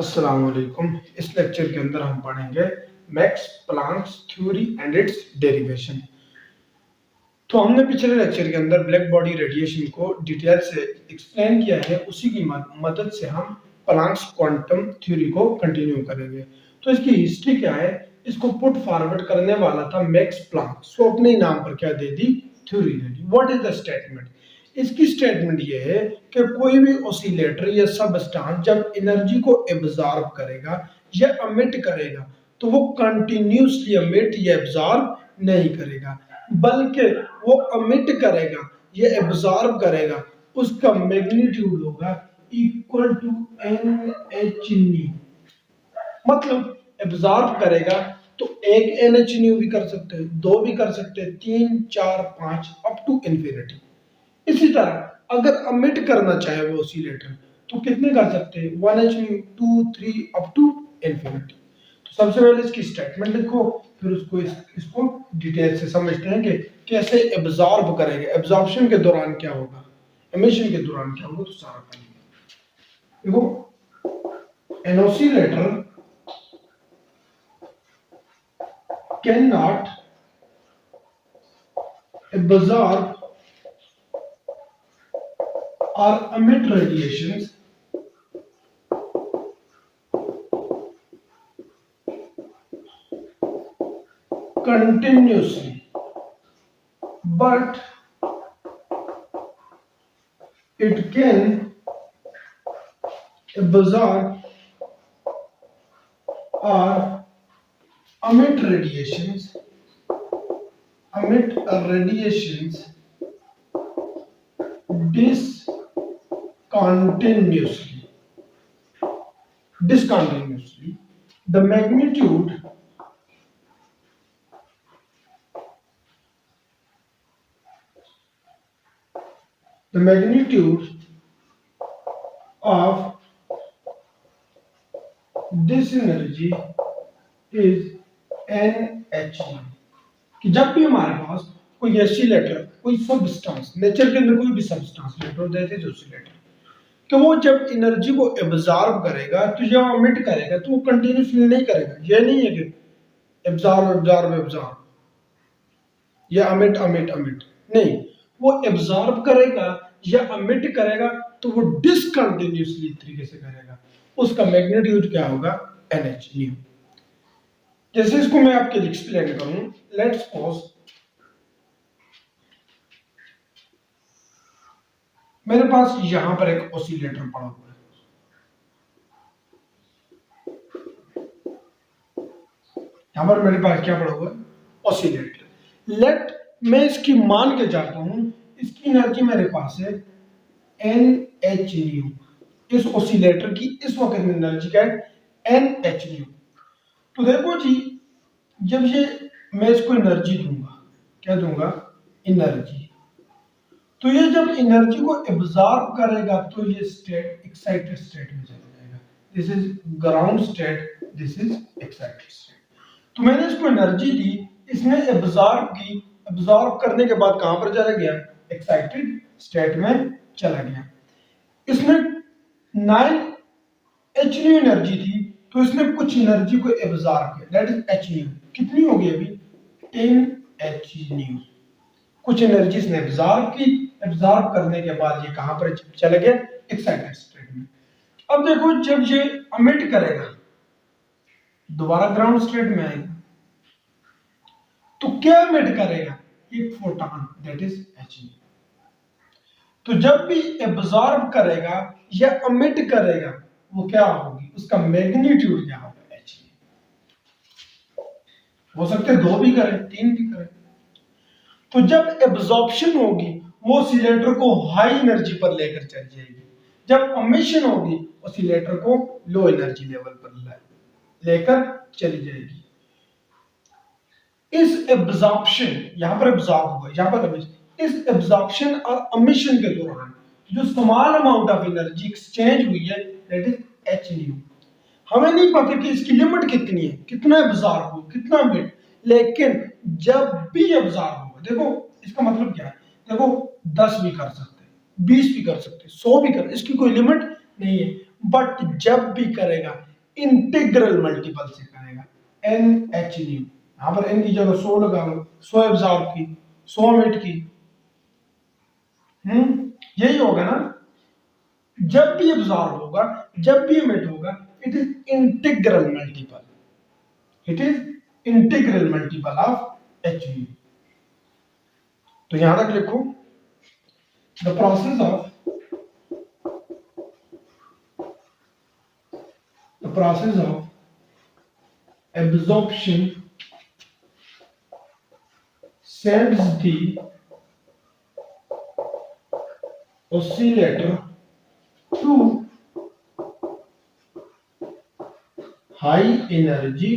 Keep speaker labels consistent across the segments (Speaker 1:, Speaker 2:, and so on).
Speaker 1: अस्सलाम वालेकुम। इस लेक्चर के अंदर हम पढ़ेंगे max Planck's theory and its derivation. तो हमने पिछले लेक्चर के अंदर ब्लैक बॉडी रेडिएशन को डिटेल से एक्सप्लेन किया है, उसी की मदद से हम प्लांक्स क्वांटम थ्योरी को कंटिन्यू करेंगे। तो इसकी हिस्ट्री क्या है, इसको पुट फॉरवर्ड करने वाला था मैक्स प्लांक, सो अपने नाम पर क्या दे दी, थ्योरी दे दी। What is the statement? इसकी स्टेटमेंट ये है कि कोई भी ऑसिलेटर या सबस्टांस जब एनर्जी को एब्जॉर्ब करेगा या अमिट करेगा तो वो कंटिन्यूसली अमिट या एब्जॉर्ब नहीं करेगा, बल्कि वो अमिट करेगा या एब्जॉर्ब करेगा, उसका मैग्नीट्यूड होगा equal to n h nu. मतलब एब्जॉर्ब करेगा तो एक एन एच न्यू भी कर सकते हैं, दो भी कर सकते हैं, तीन चार पांच अप टू इन्फिनिटी। इसी तरह अगर अमिट करना चाहे वो ऑसिलेटर तो कितने कर सकते हैं, one h nu, two, three up to infinity. तो सबसे पहले इसकी स्टेटमेंट लिखो, फिर इसको डिटेल से समझते हैं कि कैसे एब्जॉर्ब करेंगे, एब्जॉर्प्शन के दौरान क्या होगा, एमिशन के दौरान क्या होगा, तो सारा करेंगे। देखो, an oscillator can not absorb or emit radiations continuously, but it can absorb or emit radiations discontinuously. The magnitude of this energy is NHU। कि जब भी हमारे पास कोई ऑसिलेटर, कोई सबस्टांस, नेचर के अंदर कोई भी substance, later that is oscillator, कि वो जब एनर्जी को एब्जॉर्ब करेगा तो जब अमिट करेगा तो वो कंटिन्यूसली नहीं करेगा। ये नहीं है कि एब्जॉर्ब एब्जॉर्ब एब्जॉर्ब या अमिट अमिट अमिट, नहीं, वो एब्जॉर्ब करेगा या अमिट करेगा तो वो डिसकंटिन्यूसली तरीके से करेगा। उसका मैग्नीट्यूड क्या होगा, एनएच न्यू। जैसे इसको मैं आपके लिए एक्सप्लेन करूं, लेट्स सपोज मेरे पास यहां पर एक ऑसिलेटर पड़ा हुआ है, यहां पर मेरे पास क्या पड़ा हुआ है, ऑसिलेटर। लेट मैं इसकी मान के जाता हूं, इसकी एनर्जी मेरे पास है एन एच न्यू। इस ऑसिलेटर की इस वक्त एनर्जी क्या है, एन एच न्यू। तो देखो जी, जब ये मैं इसको एनर्जी दूंगा, क्या दूंगा, एनर्जी, तो ये जब एनर्जी को एब्जॉर्ब करेगा तो ये स्टेट एक्साइटेड स्टेट में चला जाएगा। This is ground state, this is excited state. तो मैंने इसको एनर्जी दी, इसने एब्जॉर्ब की, एब्जॉर्ब करने के बाद कहां पर चला गया, एक्साइटेड स्टेट में चला गया। इसने 9 एच न्यू एनर्जी थी, तो इसने कुछ एनर्जी को एब्जॉर्ब किया, दैट इज एच न्यू। कितनी हो गई अभी, 10 एच न्यू। कुछ एनर्जी इसने एब्जॉर्ब की, एब्जॉर्ब करने के बाद ये कहां पर चले गए, एक्साइटेड स्टेट में। अब देखो, जब ये अमिट करेगा दोबारा ग्राउंड स्टेट में आएगा, तो क्या अमिट करेगा, एक photon, that is H new. तो जब भी एब्जॉर्ब करेगा या अमिट करेगा वो क्या होगी, उसका मैग्नीट्यूड क्या होगा, एच न्यू। हो सकते दो भी करें, तीन भी करें। तो जब एब्जॉर्प्शन होगी वो ऑसिलेटर को हाई एनर्जी पर लेकर चल जाएगी, जब अमिशन होगी ऑसिलेटर को लो एनर्जी लेवल पर लेकर चली जाएगी। इस एब्जॉर्प्शन, यहां पर एब्जॉर्ब हुआ, यहां पर अमिशन, इस एब्जॉर्प्शन और अमिशन के दौरान जो small amount of energy exchange हुई है, दैट इज एच न्यू। हमें नहीं पता कि इसकी लिमिट कितनी है, कितना एब्जॉर्ब हो, कितना अमिट, लेकिन जब भी एब्जॉर्ब होगा, देखो इसका मतलब क्या है, देखो 10 भी कर सकते हैं, 20 भी कर सकते हैं, 100 भी कर, इसकी कोई लिमिट नहीं है, बट जब भी करेगा इंटीग्रल मल्टीपल से करेगा। NH न्यू, यहां पर n की जगह 100 लगा लो, 100 एब्जॉर्ब की, 100 मिट की। यही होगा ना, जब भी एब्जॉर्ब होगा, जब भी मिट होगा, it is integral multiple, it is integral multiple of H new. तो यहां तक लिखो, the process of absorption sends the oscillator to high energy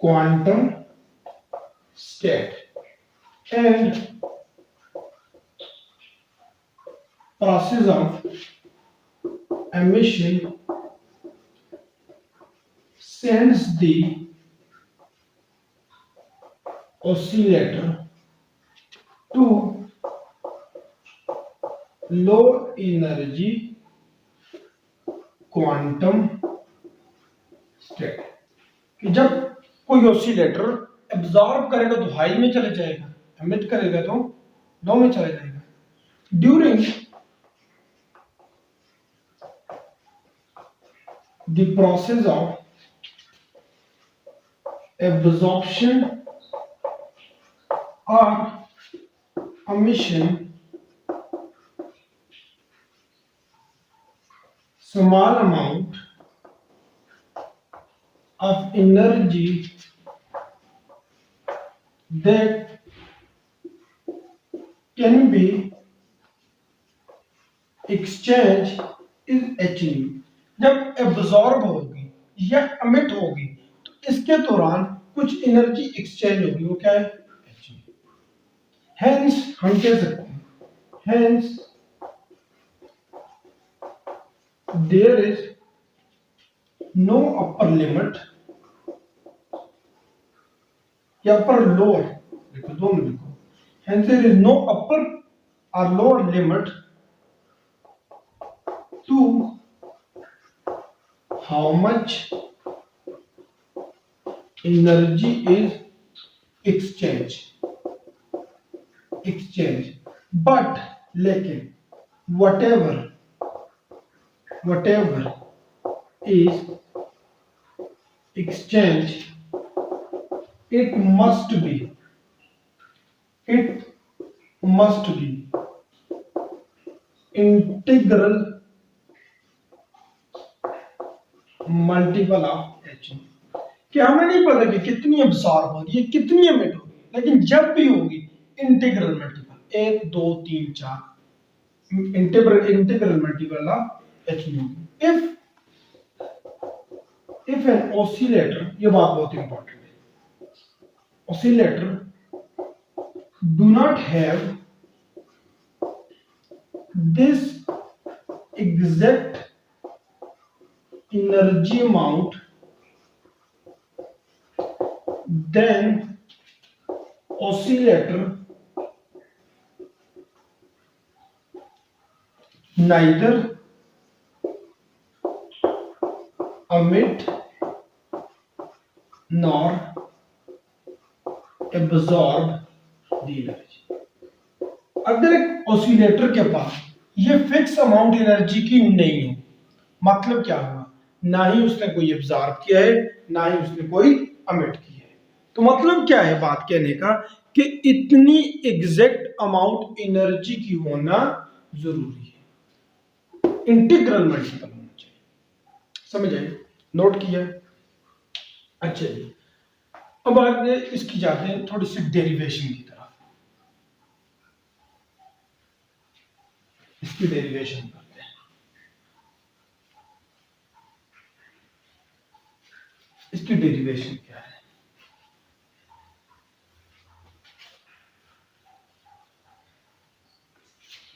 Speaker 1: quantum state and process of emission sends the oscillator to low energy quantum state। कि जब कोई oscillator absorb करेगा तो high में चले जाएगा, एमिट करेगा तो लो में चले जाएगा। During the process of absorption or emission, small amount of energy that can be exchanged is H new. जब एब्जॉर्ब होगी या एमिट होगी तो इसके दौरान कुछ एनर्जी एक्सचेंज होगी, वो क्या है? H new. हेंस हम कह सकते हैं, hence there is no upper limit या upper lower, देखो दोनों लिखो, hence there is no upper or lower limit to how much energy is exchange, but लेकिन whatever is exchange, it must be integral multiple of H। कि हमें नहीं पता कि कितनी एब्सॉर्ब हो रही है, कितनी एमिट हो रही है, लेकिन जब भी होगी integral multiple 1 2 3 4 integral multiple of H new. if an oscillator, ये बात बहुत इंपॉर्टेंट है, oscillator do not have this exact energy amount, then oscillator neither emit nor absorb the energy। अगर एक ऑसिलेटर के पास ये फिक्स अमाउंट एनर्जी की नहीं है, मतलब क्या हुआ, ना ही उसने कोई एब्जॉर्ब किया है, ना ही उसने कोई एमिट किया है। तो मतलब क्या है बात कहने का, कि इतनी एग्जैक्ट अमाउंट एनर्जी की होना जरूरी है, इंटीग्रल मल्टीपल होना चाहिए। समझ आए? नोट किया? अच्छा जी, अब आगे इसकी जाते हैं थोड़ी सी डेरिवेशन की तरफ। इसकी डेरिवेशन करते हैं। इसकी डेरिवेशन क्या है?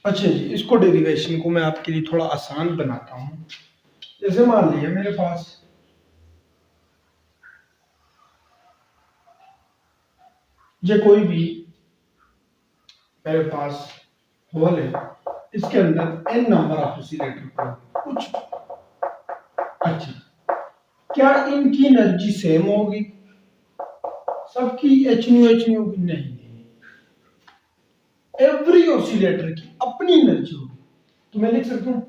Speaker 1: अच्छा जी, इसको डेरिवेशन को मैं आपके लिए थोड़ा आसान बनाता हूं। जैसे मान लिया मेरे पास ये कोई भी मेरे पास होल है, इसके अंदर n नंबर ऑफ ऑसिलेटर कुछ अच्छा, क्या इनकी एनर्जी सेम होगी? सबकी एच न्यू होगी? नहीं, एवरी ऑसिलेटर की अपनी एनर्जी होगी। तो मैं लिख सकता हूं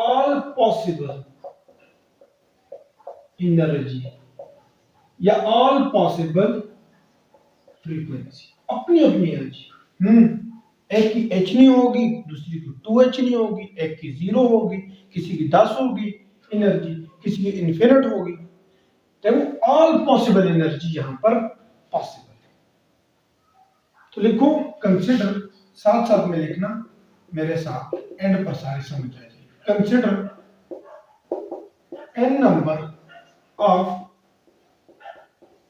Speaker 1: ऑल पॉसिबल एनर्जी या ऑल पॉसिबल फ्रीक्वेंसी, अपनी अपनी एनर्जी। एक की एच नहीं होगी, दूसरी की 2h नहीं होगी, एक की 0 होगी, किसी की 10 होगी एनर्जी, किसी की इन्फिनिट होगी। देखो ऑल पॉसिबल एनर्जी यहां पर पॉसिबल है। तो लिखो कंसिडर, साथ साथ में लिखना मेरे साथ, एंड पर सारे समझ आ जाएगी। Consider n number of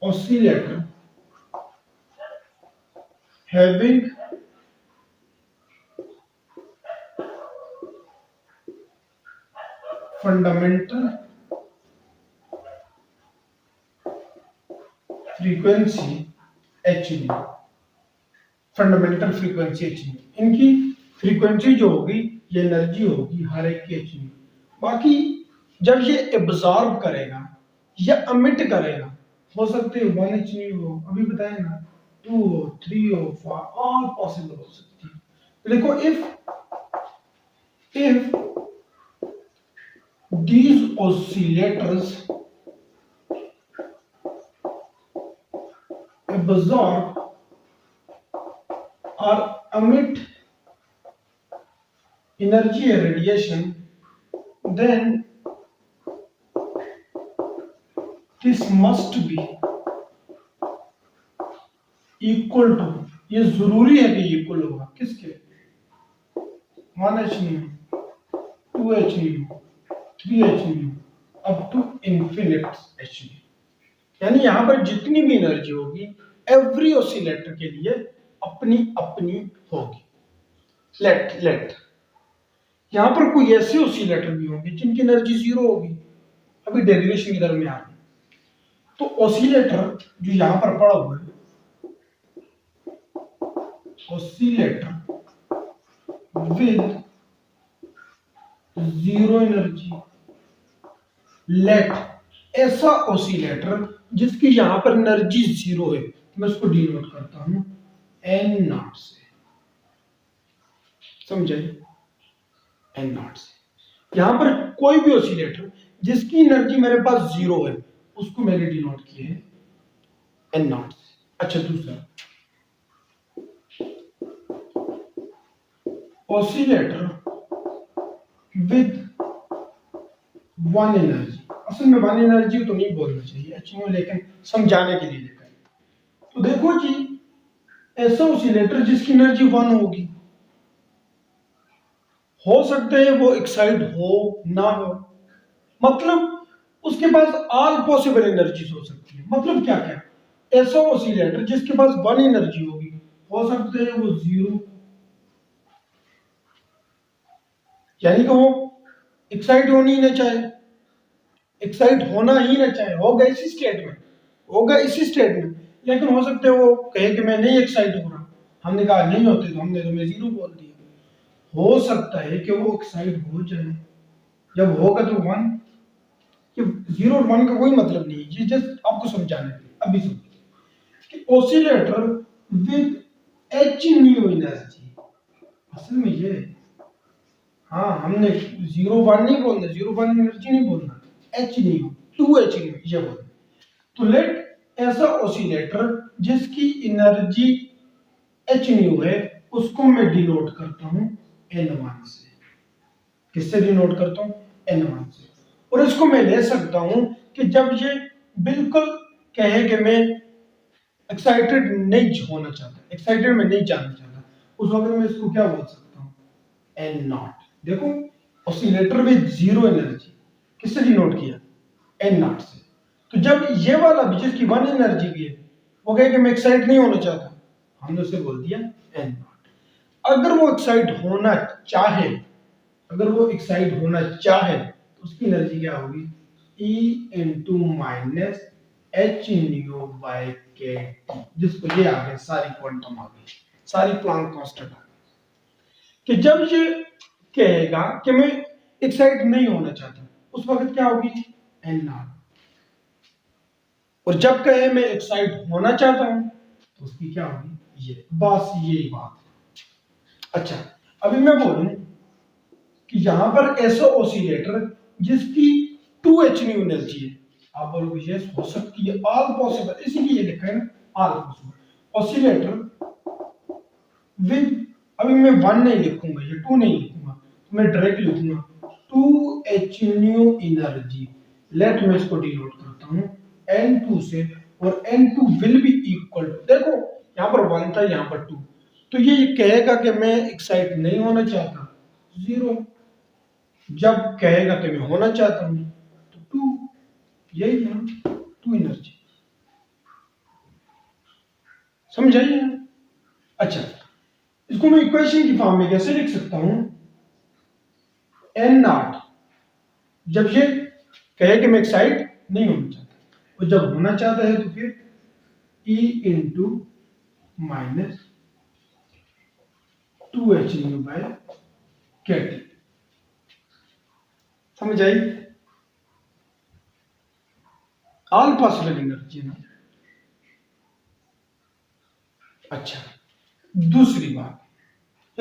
Speaker 1: oscillator having fundamental frequency h nu, fundamental frequency h nu, इनकी फ्रीक्वेंसी जो होगी ये एनर्जी होगी हर एक की h nu। बाकी जब ये एब्जॉर्ब करेगा या अमिट करेगा, हो सकते हैं 1h nu हो, अभी बताया ना, 2 हो, 3 हो, 4, ऑल पॉसिबल हो सकती है। तो देखो if these oscillators absorb or emit energy or radiation, then this must be equal to, ये जरूरी है कि इक्वल होगा किसके, 1h nu, 2h nu, 3h nu up to infinite h nu। यानी यहां पर जितनी भी एनर्जी होगी एवरी ऑसिलेटर के लिए अपनी अपनी होगी। लेट यहां पर कोई ऐसे ऑसिलेटर भी होंगे जिनकी एनर्जी 0 होगी, अभी डेरिवेशन की तरफ में आ रहे हैं। तो ऑसिलेटर जो यहां पर पड़ा हुआ है, ऑसिलेटर विद 0 एनर्जी, लेट ऐसा ऑसिलेटर जिसकी यहां पर एनर्जी 0 है, मैं उसको डिनोट करता हूं n नॉट से, समझे, n नॉट से। यहां पर कोई भी ऑसिलेटर जिसकी एनर्जी मेरे पास 0 है उसको मैंने डिनोट किया है n नॉट से। अच्छा, दूसरा ऑसिलेटर विद 1 एनर्जी, असल में 1 एनर्जी तो नहीं बोलना चाहिए एक्चुअली, लेकिन समझाने के लिए लिखा है। तो देखो जी, ऐसा ऑसिलेटर जिसकी एनर्जी 1 होगी, हो सकता है वो एक्साइट हो ना हो, मतलब उसके पास ऑल पॉसिबल एनर्जीज हो सकती है। मतलब क्या क्या, ऐसा ऑसिलेटर जिसके पास 1 एनर्जी होगी, हो सकता है वो 0, यानी कि वो एक्साइट होनी ही ना चाहे, एक्साइट होना ही ना चाहे, होगा इसी स्टेट में, होगा इसी स्टेट में, लेकिन हो सकता है वो कहे कि मैं नहीं एक्साइट हो रहा, हमने कहा नहीं होते तो हमने तुम्हें 0 बोल दिया। हो सकता है कि वो एक्साइट हो जाए, जब होगा तो 1, कि 0 और 1 का कोई मतलब नहीं है, ये जस्ट आपको समझाने के लिए। अभी समझिए कि oscillator with h new energy, असल में ये, हाँ हमने 0 1 नहीं बोलना, 0 1 एनर्जी नहीं बोलना, h न्यू 2h न्यू ये बोलना। तो लेट ऐसा ऑसिलेटर जिसकी एनर्जी h न्यू है उसको मैं डिनोट करता हूं n1 से। किससे डिनोट करता हूं, n1 से। और इसको मैं ले सकता हूं कि जब ये बिल्कुल कहे कि मैं एक्साइटेड नहीं होना चाहता, एक्साइटेड में नहीं जाना चाहता, उस वक्त मैं इसको क्या बोल सकता हूं, n नॉट। देखो ऑसिलेटर विद 0 एनर्जी किससे डिनोट किया, n नॉट से। तो जब ये वाला भी जिसकी 1 एनर्जी की है वो कहे कि मैं एक्साइट नहीं होना चाहता, हमने उसे बोल दिया n नॉट। अगर वो एक्साइट होना चाहे, अगर वो एक्साइट होना चाहे तो उसकी एनर्जी क्या होगी, E into minus H nu by k T, जिसको ये आ गए सारी क्वांटम आ गई, सारी प्लैंक कांस्टेंट आ गई। कि जब ये कहेगा कि मैं एक्साइट नहीं होना चाहता, उस वक्त क्या होगी, एन नॉट। और जब कहे मैं एक्साइट होना चाहता हूं तो उसकी क्या होगी, ये, बस यही बात है। अच्छा, अभी मैं बोलूं कि यहां पर ऐसा ऑसिलेटर जिसकी 2h न्यू एनर्जी है, आप बोलोगे यस हो सकती है, ऑल पॉसिबल, इसीलिए लिखा है ना ऑल पॉसिबल ऑसिलेटर विद, अभी मैं 1 नहीं लिखूंगा, ये 2 नहीं लिखूंगा, तो मैं डायरेक्ट लिखूंगा 2h न्यू एनर्जी। लेट मैं इसको डिनोट करता हूं n2 से, और n2 will be equal to, देखो यहां पर 1 था, यहां पर 2, तो ये कहेगा कि मैं एक्साइट नहीं होना चाहता, 0। जब कहेगा कि मैं होना चाहता हूं तो 2, यही है 2 एनर्जी। समझाइए। अच्छा, इसको मैं इक्वेशन की फॉर्म में कैसे लिख सकता हूं, एन नॉट, जब ये कहे कि मैं एक्साइट नहीं होना चाहता, और जब होना चाहता है तो फिर E into minus 2h nu by के टी। समझ आई, ऑल पॉसिबल एनर्जी ना। अच्छा, दूसरी बात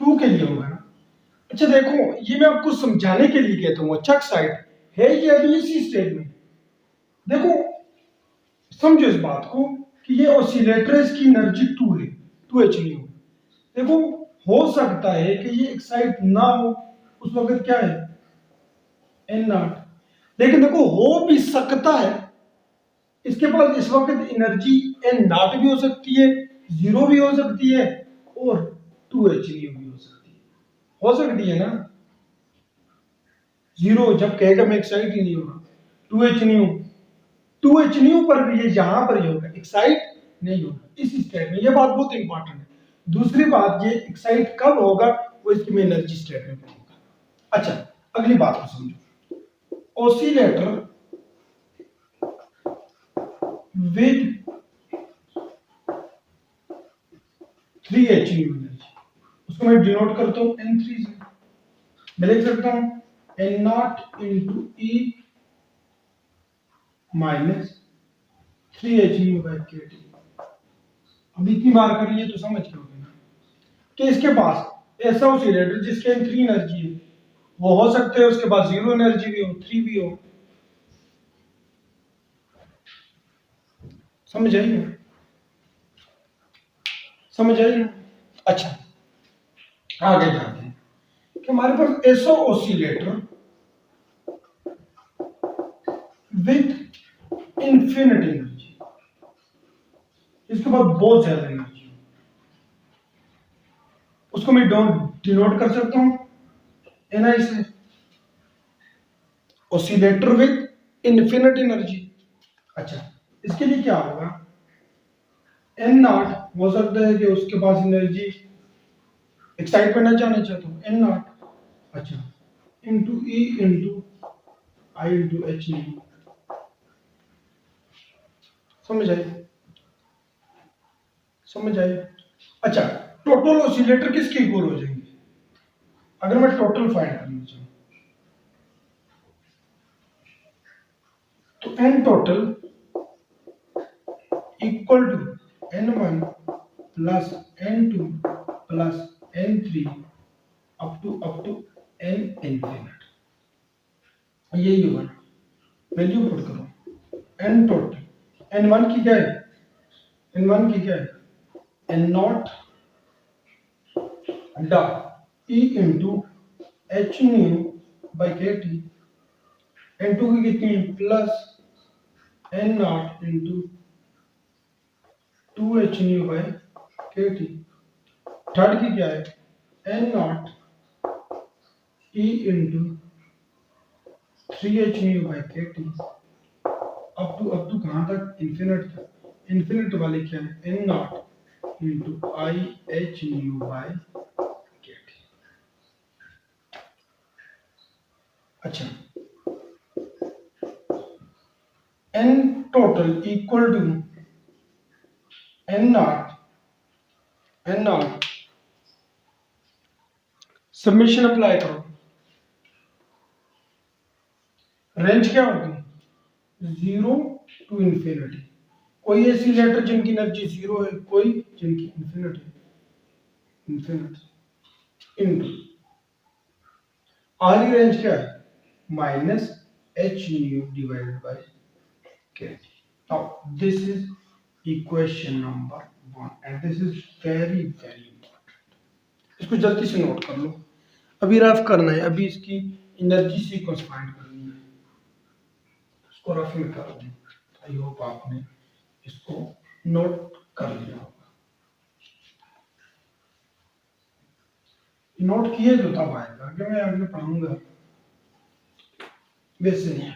Speaker 1: 2 के लिए होगा ना। अच्छा देखो, ये मैं आपको समझाने के लिए कहता हूँ, अच्छा एक्साइट है ये अभी इसी स्टेज में, देखो समझो इस बात को कि ये ऑसिलेटर, इसकी एनर्जी 2 है, 2h न्यू। देखो हो सकता है कि ये एक्साइट ना हो, उस वक्त क्या है, एन नॉट। लेकिन देखो हो भी सकता है, इसके पास इस वक्त एनर्जी एन नॉट भी हो सकती है, 0 भी हो सकती है, और 2h न्यू भी हो सकती है, हो सकती है ना। 0 जब कहेगा मैं एक्साइट ही नहीं होगा, 2h न्यू, 2h न्यू पर भी ये यहां पर ही होगा, एक्साइट नहीं होगा इस स्टेट में, ये बात बहुत इंपॉर्टेंट है। दूसरी बात, ये एक्साइट कब होगा, वो इसकी मैं एनर्जी स्टेट में कहूंगा। अच्छा, अगली बात को समझो, oscillator with 3h new energy, उसको मैं डिनोट करता हूं n3 से, मैं लिख सकता हूं n not into e minus 3h nu by के टी। अब इतनी बार करिए तो समझ के होगा ना कि इसके पास ऐसा ऑसिलेटर जिसके n3 एनर्जी है, वो हो सकते हैं उसके पास 0 एनर्जी भी हो, 3 भी हो। समझ आई ना, समझ आई ना। अच्छा, आगे जाते हैं कि हमारे पास ऐसा ऑसिलेटर विथ इन्फिनिट एनर्जी, इसके पास बहुत ज्यादा एनर्जी, उसको मैं डिनोट कर सकता हूं एनआई से, ऑसिलेटर विथ इन्फिनिट एनर्जी। अच्छा, इसके लिए क्या होगा, एन नॉट, हो सकता है कि उसके पास एनर्जी, एक्साइट करना चाहना चाहता हूं एन नॉट, अच्छा, into E into I into H new. समझ आई, समझ आई। अच्छा, टोटल ऑसिलेटर किसके इक्वल हो जाएंगे, अगर मैं टोटल फाइंड करना चाहूँ तो n total equal to n1 plus n2 plus n3 up to n infinite, यही होगा। वैल्यू पुट करो, n टोटल, n1 की क्या है, n1 की क्या है, n not dot e into H nu by k T, n2 की कितनी है, plus n not into 2h nu by k T. Third की क्या है, n not e into 3h nu by k T, up to कहाँ तक, infinite तक। Infinite वाले क्या है, n not into i H nu by k T. अच्छा, n total equal to n not summation apply करो, रेंज क्या होगी, 0 to इंफिनिटी। कोई ऐसी लेटर जिनकी एनर्जी 0 है, कोई जिनकी इंफिनिटी, इनटू आर रेंज क्या है, minus H nu divided by K. Now this is equation number 1 and this is very very important. इसको जल्दी से नोट कर लो, अभी रफ करना है, अभी इसकी एनर्जी सीक्वेंस फाइंड करनी है, इसको रफ में कर लो। आई होप आपने इसको नोट कर लिया होगा। नोट किए तो तब आएगा, कि मैं आगे पढ़ाऊंगा, वैसे नहीं।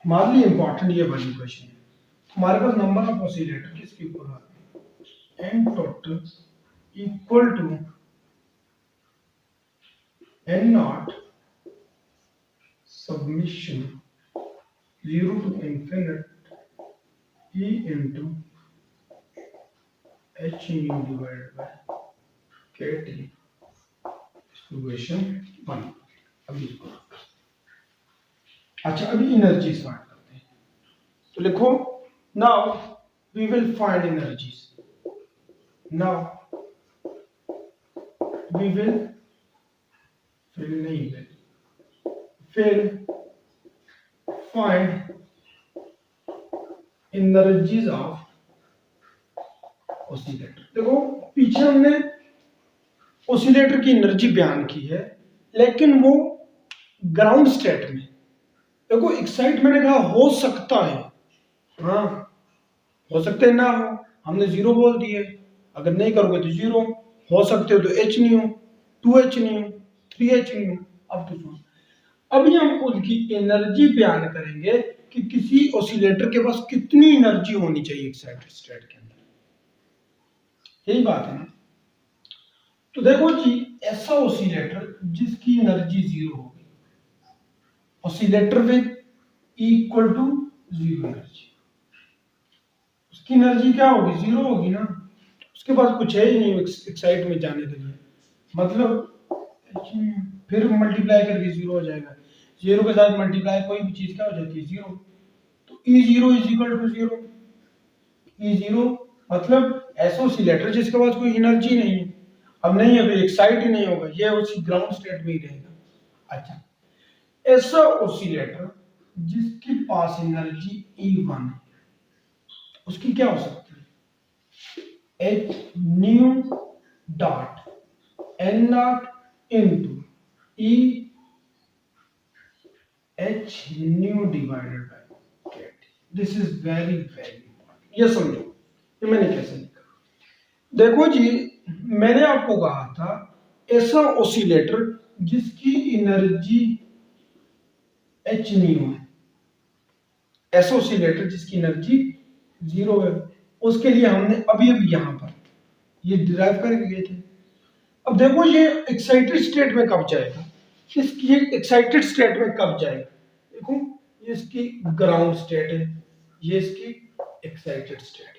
Speaker 1: हमारे लिए इंपॉर्टेंट ये वाली क्वेश्चन है। हमारे पास नंबर ऑफ ऑसिलेटर किसके इक्वल है, n total equal to N not summation 0 to infinite e into h nu divided by kt, equation 1। अभी इसको अच्छा, अभी एनर्जी फाइंड करते हैं, तो लिखो now we will find energies. Now we will find energies of oscillator. देखो पीछे हमने ऑसिलेटर की एनर्जी बयान की है, लेकिन वो ग्राउंड स्टेट में। देखो एक्साइट मैंने कहा हो सकता है, हाँ हो सकते हैं ना हो, हमने 0 बोल दिए, अगर नहीं करोगे तो 0 हो सकते हो, तो h नहीं हो, 2h नहीं हो, 3h नहीं हो। अब तो सुनो, अभी हम उसकी एनर्जी बयान करेंगे कि किसी ऑसिलेटर के पास कितनी एनर्जी होनी चाहिए एक्साइटेड स्टेट के अंदर, यही बात है ना। तो देखो जी, ऐसा ऑसिलेटर जिसकी एनर्जी 0 होगी, oscillator with equal to 0 energy, उसकी एनर्जी क्या होगी, 0 होगी ना, उसके पास कुछ है ही नहीं एक्साइट में जाने के लिए, मतलब फिर मल्टीप्लाई करके 0 हो जाएगा, 0 के साथ मल्टीप्लाई कोई भी चीज क्या हो जाती है, 0। तो E0 is equal to 0, E0 मतलब ऐसा ऑसिलेटर जिसके पास कोई एनर्जी नहीं है। अब नहीं है तो एक्साइट ही नहीं होगा, ये उसी ग्राउंड स्टेट में ही रहेगा। अच्छा, ऐसा ऑसिलेटर जिसके पास एनर्जी E1 है, उसकी क्या हो सकती है, h nu dot n not into e h nu divided by k T. This is very very important, ये समझो, ये मैंने कैसे लिखा। देखो जी, मैंने आपको कहा था ऐसा ऑसिलेटर जिसकी एनर्जी एच न्यू है, ऐसा ऑसिलेटर जिसकी एनर्जी 0 है, उसके लिए हमने अभी अभी यहां पर ये डिराइव करके गए थे। अब देखो ये एक्साइटेड स्टेट में कब जाएगा, इसकी एक्साइटेड स्टेट में कब जाएगा, देखो ये इसकी ग्राउंड स्टेट है, ये इसकी एक्साइटेड स्टेट है।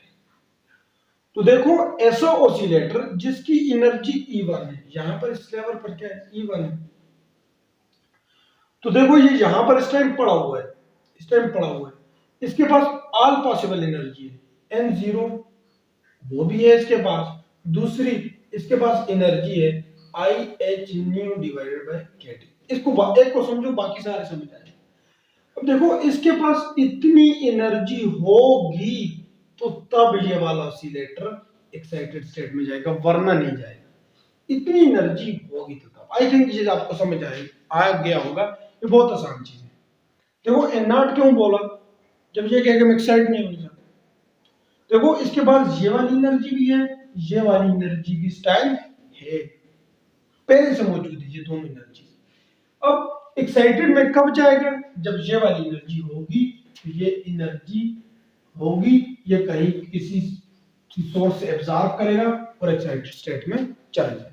Speaker 1: तो देखो ऐसा ऑसिलेटर जिसकी एनर्जी E1 है, यहां पर इस लेवल पर क्या है, E1 है। तो देखो ये यहां पर इस टाइम पड़ा हुआ है, इस टाइम पड़ा हुआ है, इसके पास ऑल पॉसिबल एनर्जी है, N0 वो भी है इसके पास, दूसरी इसके पास एनर्जी है I H nu divided by KT. इसको एक को समझो, बाकी सारे समझ आए। अब देखो इसके पास इतनी एनर्जी होगी तो तब ये वाला ऑसिलेटर एक्साइटेड स्टेट में जाएगा, वरना नहीं जाएगा। इतनी एनर्जी होगी तो तब। आई थिंक ये आपको समझ आ गया होगा, ये बहुत आसान चीज है। देखो एन नॉट क्यों बोला, जब ये कह के एक्साइट नहीं होना चाहता। देखो इसके पास ये वाली एनर्जी भी है, ये वाली एनर्जी भी इस टाइम है, पहले से मौजूद है ये दोनों एनर्जी। अब एक्साइटेड में कब जाएगा, जब ये वाली एनर्जी होगी, तो ये एनर्जी होगी, ये कहीं किसी सोर्स से एब्जॉर्ब करेगा और एक्साइटेड स्टेट में चला जाएगा।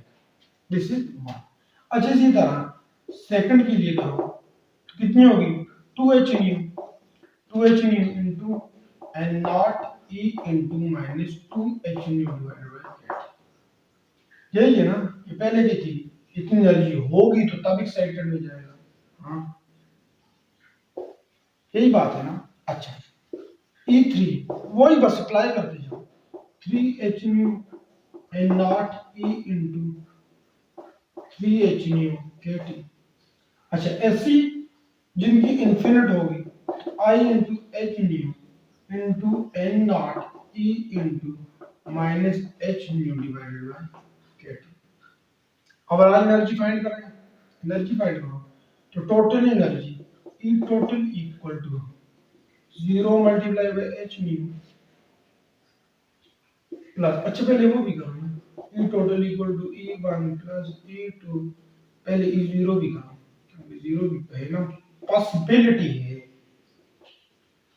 Speaker 1: This is one. अच्छा, इसी तरह सेकंड के लिए करो तो कितनी होगी, 2h nu, 2h nu into N naught e into minus 2h nu divided by KT. यही है ना, ये पहले की थी, इतनी एनर्जी होगी तो तब एक्साइटेड में जाएगा। हाँ यही बात है ना। अच्छा E3 वही बस अप्लाई करते जाओ, 3 H nu N naught E into 3 H nu K T. अच्छा ऐसी जिनकी इन्फिनिट होगी, I into H nu into N naught E into minus H nu divided by के टी। अब एनर्जी फाइंड करें, एनर्जी फाइंड करो तो total energy E total equal to 0 multiply by H nu plus, अच्छा पहले वो भी करो ना, E total equal to E one plus E to, पहले ई जीरो भी करो क्योंकि जीरो भी है ना, पॉसिबिलिटी है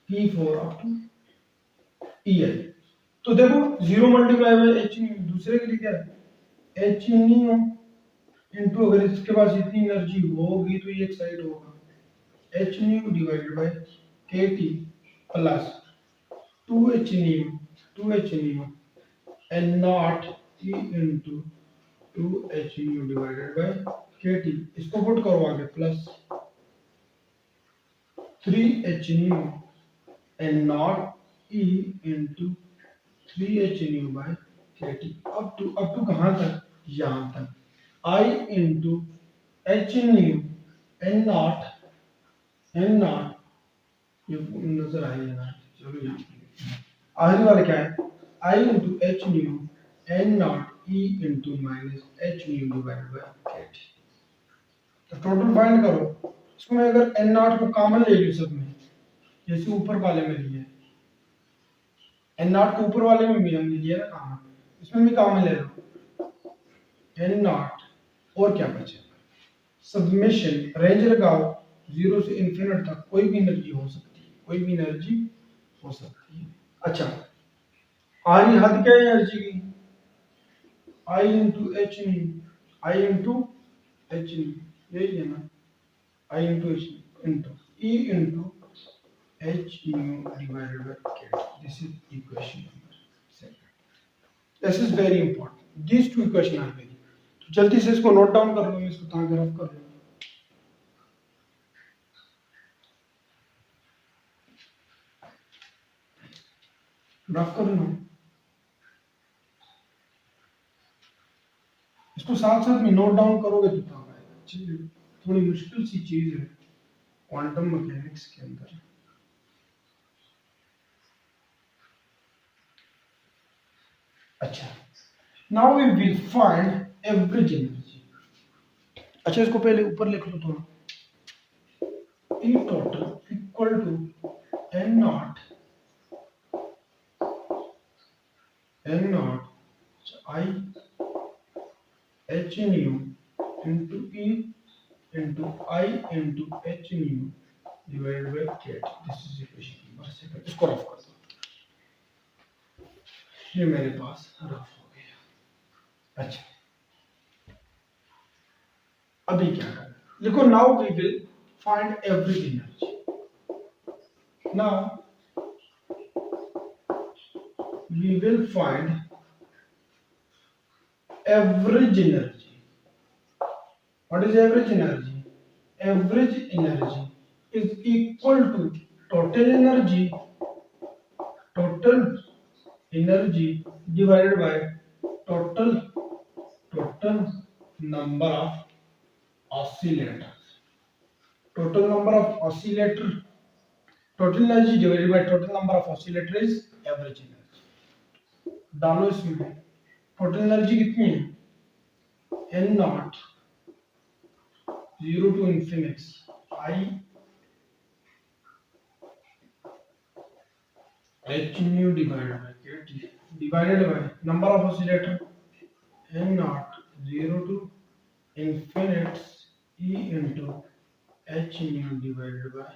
Speaker 1: ई फोर अप टू ई आई। तो देखो 0 मल्टीप्लाई बाय एच न्यू दूसरे के लिए क्या है, एच न्यू इनटू, अगर इसके पास इतनी एनर्जी होगी तो ये एक्साइट होगा, एच न्यू डिवाइडेड बाय के T plus 2 H nu N naught E into 2 H nu divided by के टी। इसको पुट करो आगे, plus 3 H nu N naught E into 3 H nu by के टी। अब टू कहाँ तक, यहाँ तक, I into H nu N naught ये नजर आई है ना, चलो ये आखिरी वाला क्या है, I into H nu N naught E into minus H nu divided by के टी। तो टोटल फाइंड करो, इसमें अगर एन नॉट को कॉमन ले लो सब में, जैसे ऊपर वाले में लिए एन नॉट को ऊपर वाले में भी हमने लिया ना कॉमन, इसमें भी कॉमन ले लो एन नॉट, और क्या बचे, सबमिशन रेंज लगाओ 0 से इन्फिनिट तक, कोई भी एनर्जी हो सकती है, कोई भी एनर्जी हो सकती है। अच्छा आई हद क्या है एनर्जी की, I into H nu, I into H nu यही है ना, I into H into E into H nu divided by K, this is equation number 7। This is very important, these two equation are very, तो जल्दी से इसको note down कर लो, इसको ताकि ग्राफ कर लो, ग्राफ कर लो, इसको साथ साथ में नोट डाउन करोगे तो काम आएगा। चलिए थोड़ी मुश्किल सी चीज है क्वांटम मैकेनिक्स के अंदर। अच्छा now we will find average energy. अच्छा इसको पहले ऊपर लिख लो थोड़ा, E total equal to N naught I H nu into E into I into H nu divided by K, this is equation number 7। इसको रफ कर दो, ये मेरे पास रफ हो गया। अच्छा अभी क्या करें, देखो now we will find average energy. Now we will find average energy. What is average energy? Average energy is equal to total energy divided by total number of oscillators. Total number of oscillator, total energy divided by total number of oscillator is average energy। डालो इसमें, total energy कितनी है, n not 0 to infinite i H nu divided by number of oscillator n not 0 to infinite e into H nu divided by,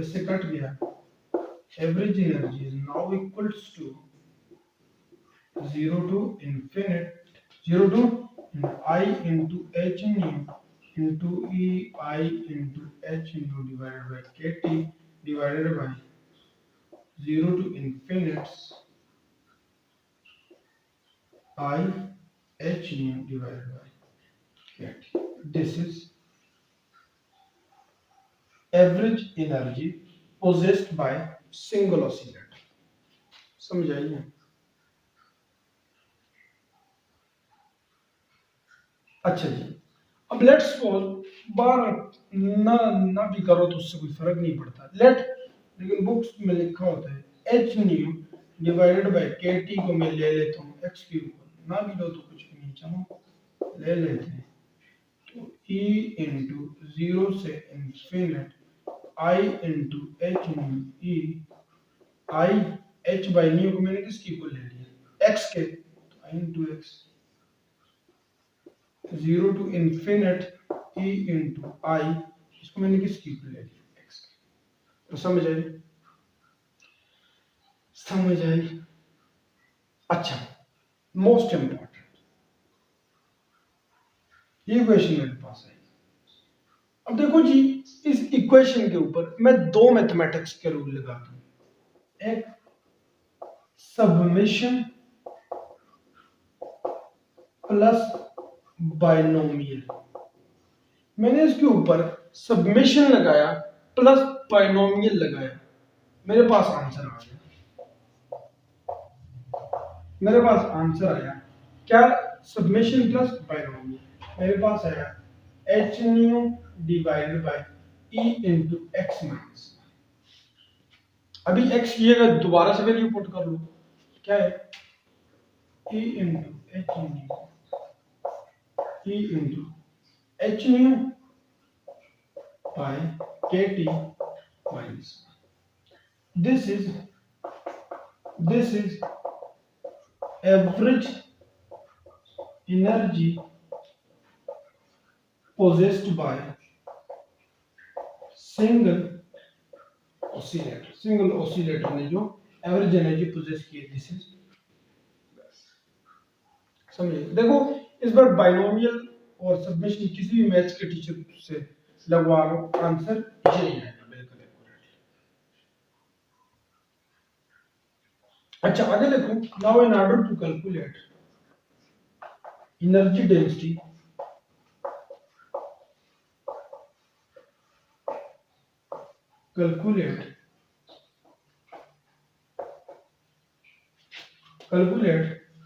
Speaker 1: इससे cut गया, average energy is now equals to 0 to infinite 0 to I into h nu into e I into h nu divided by kt divided by 0 to infinite I h nu divided by kt। This is average energy possessed by single oscillator. समझ आइए? अच्छा जी, अब let's suppose बार ना ना भी करो तो उससे कोई फर्क नहीं पड़ता। लेकिन बुक्स में लिखा होता है एच न्यू डिवाइडेड बाय के टी को मैं ले लेता हूँ एक्स क्यूब, ना भी लो तो कुछ भी नहीं, चलो ले लेते हैं। तो ई इंटू जीरो से infinite I into H nu E, I H by nu को मैंने किसकी इक्वल ले लिया, एक्स के, तो I into X, zero to infinite E into I, इसको मैंने किसकी इक्वल ले लिया, एक्स के। तो समझ आई? समझ आई? अच्छा, मोस्ट इंपॉर्टेंट ये इक्वेशन मेरे पास है। अब देखो जी, इस इक्वेशन के ऊपर मैं दो मैथमेटिक्स के रूल लगाता हूं, एक सबमिशन प्लस बाइनोमियल। मैंने इसके ऊपर सबमिशन लगाया प्लस बाइनोमियल लगाया, मेरे पास आंसर आ गया। मेरे पास आंसर आया क्या, सबमिशन प्लस बाइनोमियल, मेरे पास आया H nu divided bye E into x minus. अभी एक्स की जगह दोबारा से वैल्यू पुट कर लो, क्या है, E into H nu, E into H nu by के T minus. This is average energy possessed by single oscillator ने जो एवरेज एनर्जी पोजेस की है, दिस इज, समझे? देखो इस बार बाइनोमियल और सबमिशन किसी भी मैथ्स के टीचर से लगवा लो, आंसर यही आएगा बिल्कुल एक्यूरेट। अच्छा आगे देखो, now in order to calculate energy density calculate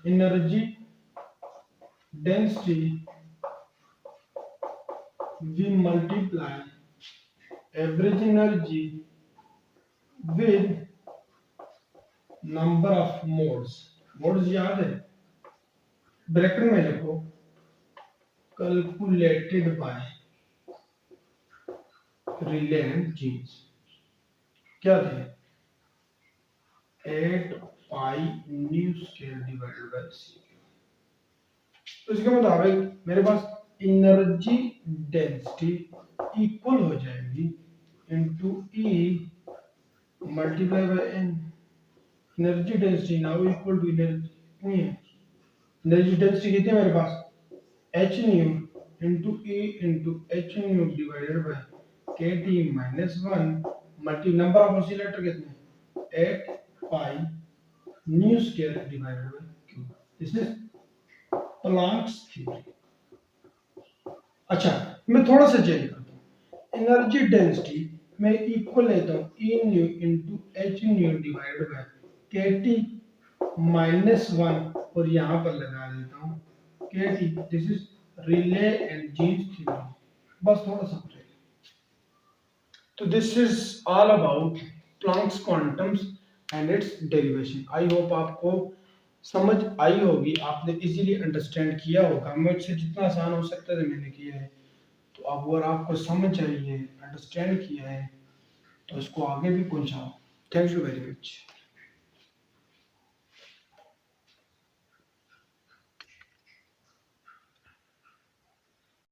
Speaker 1: energy density, we multiply average energy with number of modes। Modes याद है, ब्रैकेट में लिखो calculated by Rayleigh and Jeans, क्या थे, 8 pi nu square divided by C. तो इसके मुताबिक मेरे पास एनर्जी डेंसिटी इक्वल हो जाएगी into e multiply by n. Energy density now equal to energy density कितनी है मेरे पास, h nu into e into h nu divided by kT minus 1 multi number of oscillator कितने, 8 pi nu square divided by q। This is Planck's theory. अच्छा मैं थोड़ा सा change करता हूँ, एनर्जी डेंसिटी मैं इक्वल लेता हूँ E nu into H nu divided by kT minus 1 और यहाँ पर लगा देता हूँ kT। This is Rayleigh and Jeans theory, बस थोड़ा सा ब्रेक। तो this is all about Planck's quantums and its derivation. I hope आपको समझ आई होगी, आपने इजीली अंडरस्टैंड किया होगा। मुझसे जितना आसान हो सकता है मैंने किया है। तो अब अगर आपको समझ आई है, अंडरस्टैंड किया है, तो इसको आगे भी पहुंचाओ। Thank you very much.